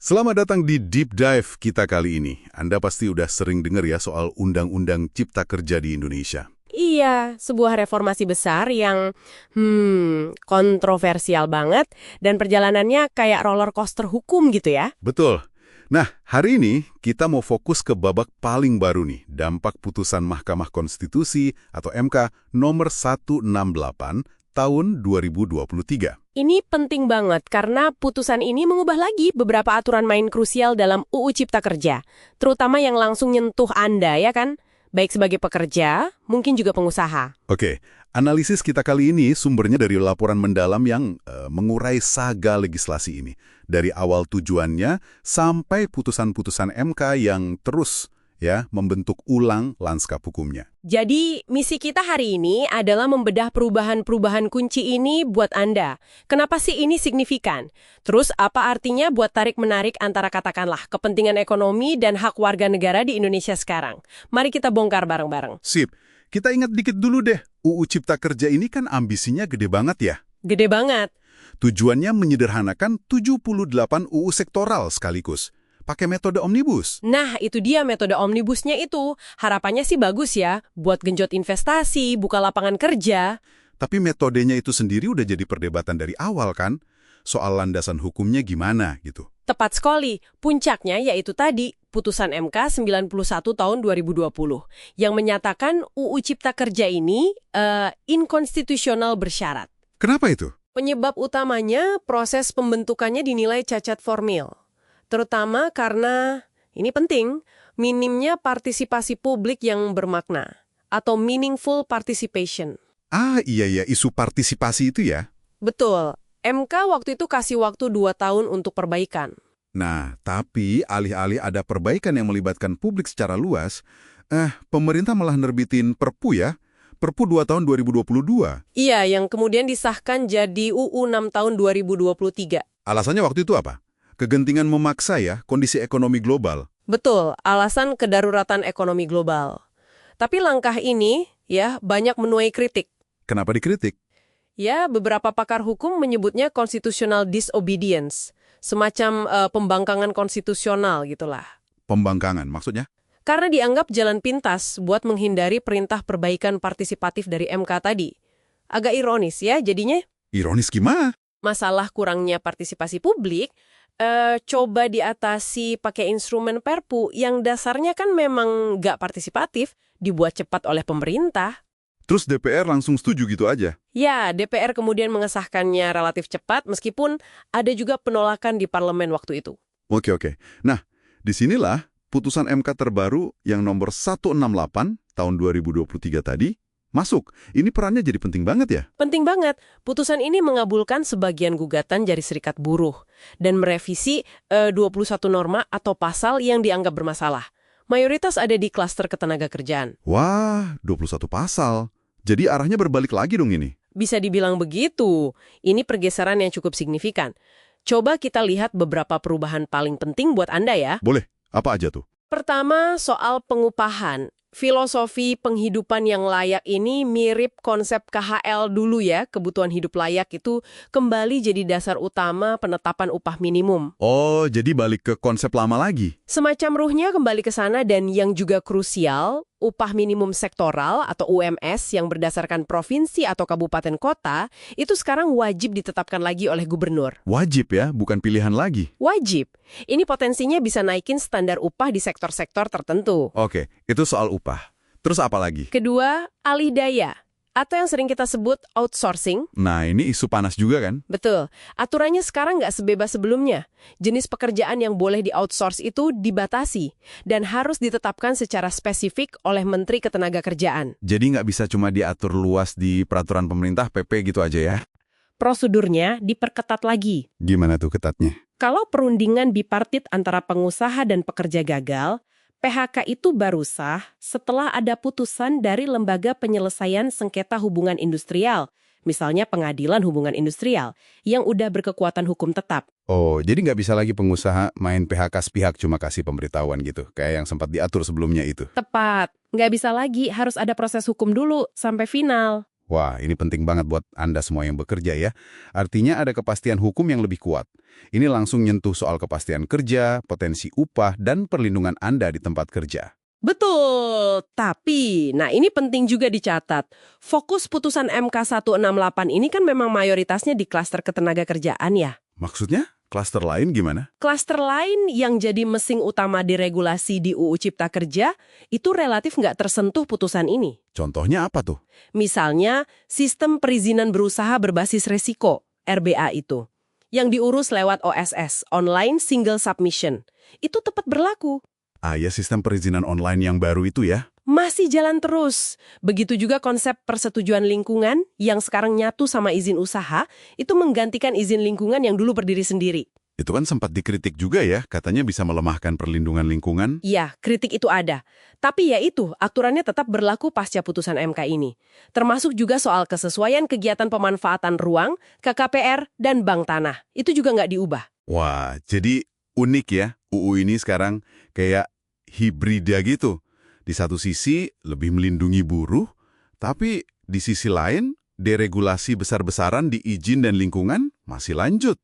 Selamat datang di Deep Dive kita kali ini. Anda pasti udah sering dengar ya soal Undang-Undang Cipta Kerja di Indonesia. Iya, sebuah reformasi besar yang kontroversial banget dan perjalanannya kayak roller coaster hukum gitu ya. Betul. Nah, hari ini kita mau fokus ke babak paling baru nih, dampak putusan Mahkamah Konstitusi atau MK nomor 168 tahun 2023. Ini penting banget karena putusan ini mengubah lagi beberapa aturan main krusial dalam UU Cipta Kerja, terutama yang langsung nyentuh Anda ya kan? Baik sebagai pekerja, mungkin juga pengusaha. Oke, analisis kita kali ini sumbernya dari laporan mendalam yang mengurai saga legislasi ini. Dari awal tujuannya sampai putusan-putusan MK yang terus membentuk ulang lanskap hukumnya. Jadi, misi kita hari ini adalah membedah perubahan-perubahan kunci ini buat Anda. Kenapa sih ini signifikan? Terus, apa artinya buat tarik-menarik antara katakanlah kepentingan ekonomi dan hak warga negara di Indonesia sekarang? Mari kita bongkar bareng-bareng. Sip, kita ingat dikit dulu deh. UU Cipta Kerja ini kan ambisinya gede banget ya. Gede banget. Tujuannya menyederhanakan 78 UU sektoral sekaligus. Pakai metode omnibus. Nah, itu dia metode omnibusnya itu. Harapannya sih bagus ya, buat genjot investasi, buka lapangan kerja. Tapi metodenya itu sendiri udah jadi perdebatan dari awal kan? Soal landasan hukumnya gimana gitu. Tepat sekali. Puncaknya yaitu tadi, putusan MK 91 tahun 2020 yang menyatakan UU Cipta Kerja ini inkonstitusional bersyarat. Kenapa itu? Penyebab utamanya proses pembentukannya dinilai cacat formil. Terutama karena, ini penting, minimnya partisipasi publik yang bermakna atau meaningful participation. Ah iya, isu partisipasi itu ya. Betul. MK waktu itu kasih waktu 2 tahun untuk perbaikan. Nah, tapi alih-alih ada perbaikan yang melibatkan publik secara luas, pemerintah malah nerbitin Perpu ya. Perpu 2 tahun 2022. Iya, yang kemudian disahkan jadi UU 6 tahun 2023. Alasannya waktu itu apa? Kegentingan memaksa ya, kondisi ekonomi global. Betul, alasan kedaruratan ekonomi global. Tapi langkah ini ya banyak menuai kritik. Kenapa dikritik? Ya, beberapa pakar hukum menyebutnya constitutional disobedience. Semacam pembangkangan konstitusional gitulah. Pembangkangan, maksudnya? Karena dianggap jalan pintas buat menghindari perintah perbaikan partisipatif dari MK tadi. Agak ironis ya jadinya. Ironis gimana? Masalah kurangnya partisipasi publik, coba diatasi pakai instrumen Perpu yang dasarnya kan memang nggak partisipatif, dibuat cepat oleh pemerintah. Terus DPR langsung setuju gitu aja? Ya, DPR kemudian mengesahkannya relatif cepat meskipun ada juga penolakan di parlemen waktu itu. Oke. Nah, disinilah putusan MK terbaru yang nomor 168 tahun 2023 tadi masuk. Ini perannya jadi penting banget ya? Penting banget. Putusan ini mengabulkan sebagian gugatan dari Serikat Buruh dan merevisi 21 norma atau pasal yang dianggap bermasalah. Mayoritas ada di klaster ketenagakerjaan. Wah, 21 pasal. Jadi arahnya berbalik lagi dong ini? Bisa dibilang begitu. Ini pergeseran yang cukup signifikan. Coba kita lihat beberapa perubahan paling penting buat Anda ya. Boleh. Apa aja tuh? Pertama, soal pengupahan. Filosofi penghidupan yang layak ini mirip konsep KHL dulu ya, kebutuhan hidup layak itu kembali jadi dasar utama penetapan upah minimum. Oh, jadi balik ke konsep lama lagi? Semacam ruhnya kembali ke sana dan yang juga krusial, upah minimum sektoral atau UMS yang berdasarkan provinsi atau kabupaten kota, itu sekarang wajib ditetapkan lagi oleh gubernur. Wajib ya, bukan pilihan lagi? Wajib. Ini potensinya bisa naikin standar upah di sektor-sektor tertentu. Oke, itu soal upah. Terus apa lagi? Kedua, alih daya. Atau yang sering kita sebut outsourcing. Nah, ini isu panas juga kan? Betul. Aturannya sekarang nggak sebebas sebelumnya. Jenis pekerjaan yang boleh di-outsource itu dibatasi dan harus ditetapkan secara spesifik oleh Menteri Ketenagakerjaan. Jadi nggak bisa cuma diatur luas di peraturan pemerintah PP gitu aja ya? Prosedurnya diperketat lagi. Gimana tuh ketatnya? Kalau perundingan bipartit antara pengusaha dan pekerja gagal, PHK itu baru sah setelah ada putusan dari Lembaga Penyelesaian Sengketa Hubungan Industrial, misalnya Pengadilan Hubungan Industrial, yang udah berkekuatan hukum tetap. Oh, jadi nggak bisa lagi pengusaha main PHK sepihak cuma kasih pemberitahuan gitu, kayak yang sempat diatur sebelumnya itu? Tepat. Nggak bisa lagi, harus ada proses hukum dulu sampai final. Wah, ini penting banget buat Anda semua yang bekerja ya. Artinya ada kepastian hukum yang lebih kuat. Ini langsung nyentuh soal kepastian kerja, potensi upah, dan perlindungan Anda di tempat kerja. Betul, tapi, nah ini penting juga dicatat. Fokus putusan MK 168 ini kan memang mayoritasnya di klaster ketenaga kerjaan ya. Maksudnya, klaster lain gimana? Klaster lain yang jadi mesin utama di regulasi di UU Cipta Kerja itu relatif nggak tersentuh putusan ini. Contohnya apa tuh? Misalnya, sistem perizinan berusaha berbasis resiko, RBA itu, yang diurus lewat OSS, Online Single Submission. Itu tepat berlaku. Ah ya, sistem perizinan online yang baru itu ya? Masih jalan terus. Begitu juga konsep persetujuan lingkungan yang sekarang nyatu sama izin usaha, itu menggantikan izin lingkungan yang dulu berdiri sendiri. Itu kan sempat dikritik juga ya, katanya bisa melemahkan perlindungan lingkungan. Iya, kritik itu ada. Tapi ya itu, aturannya tetap berlaku pasca putusan MK ini. Termasuk juga soal kesesuaian kegiatan pemanfaatan ruang, KKPR, dan bank tanah. Itu juga nggak diubah. Wah, jadi unik ya, UU ini sekarang kayak hibrida gitu. Di satu sisi lebih melindungi buruh, tapi di sisi lain deregulasi besar-besaran di izin dan lingkungan masih lanjut.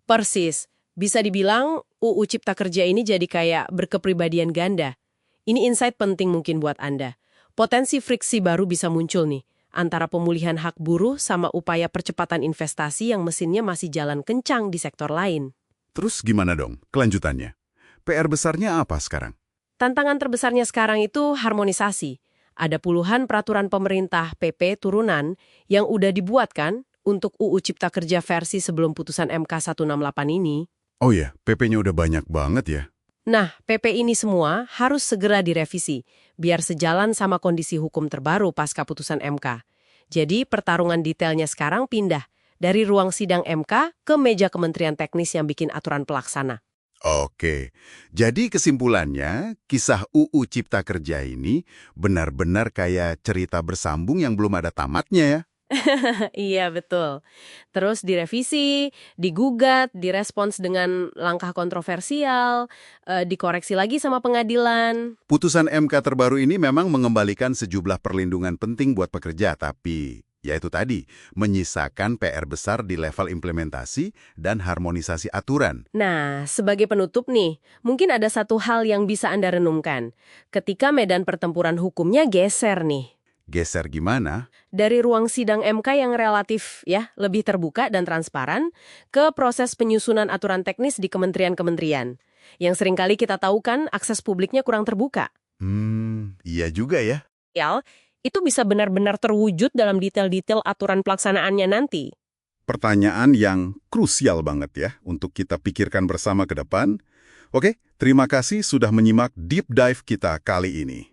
Persis. Bisa dibilang UU Cipta Kerja ini jadi kayak berkepribadian ganda. Ini insight penting mungkin buat Anda. Potensi friksi baru bisa muncul nih, antara pemulihan hak buruh sama upaya percepatan investasi yang mesinnya masih jalan kencang di sektor lain. Terus gimana dong kelanjutannya? PR besarnya apa sekarang? Tantangan terbesarnya sekarang itu harmonisasi. Ada puluhan peraturan pemerintah PP turunan yang udah dibuat kan untuk UU Cipta Kerja versi sebelum putusan MK 168 ini. Oh ya, PP-nya udah banyak banget ya. Nah, PP ini semua harus segera direvisi, biar sejalan sama kondisi hukum terbaru pasca putusan MK. Jadi, pertarungan detailnya sekarang pindah dari ruang sidang MK ke meja Kementerian Teknis yang bikin aturan pelaksana. Oke, jadi kesimpulannya, kisah UU Cipta Kerja ini benar-benar kayak cerita bersambung yang belum ada tamatnya ya. Iya, betul. Terus direvisi, digugat, direspons dengan langkah kontroversial, dikoreksi lagi sama pengadilan. Putusan MK terbaru ini memang mengembalikan sejumlah perlindungan penting buat pekerja, tapi ya itu tadi, menyisakan PR besar di level implementasi dan harmonisasi aturan. Nah, sebagai penutup nih, mungkin ada satu hal yang bisa Anda renungkan. Ketika medan pertempuran hukumnya geser nih. Geser gimana? Dari ruang sidang MK yang relatif ya lebih terbuka dan transparan ke proses penyusunan aturan teknis di kementerian-kementerian. Yang seringkali kita tahu kan akses publiknya kurang terbuka. Iya juga ya. Itu bisa benar-benar terwujud dalam detail-detail aturan pelaksanaannya nanti. Pertanyaan yang krusial banget ya untuk kita pikirkan bersama ke depan. Oke, terima kasih sudah menyimak deep dive kita kali ini.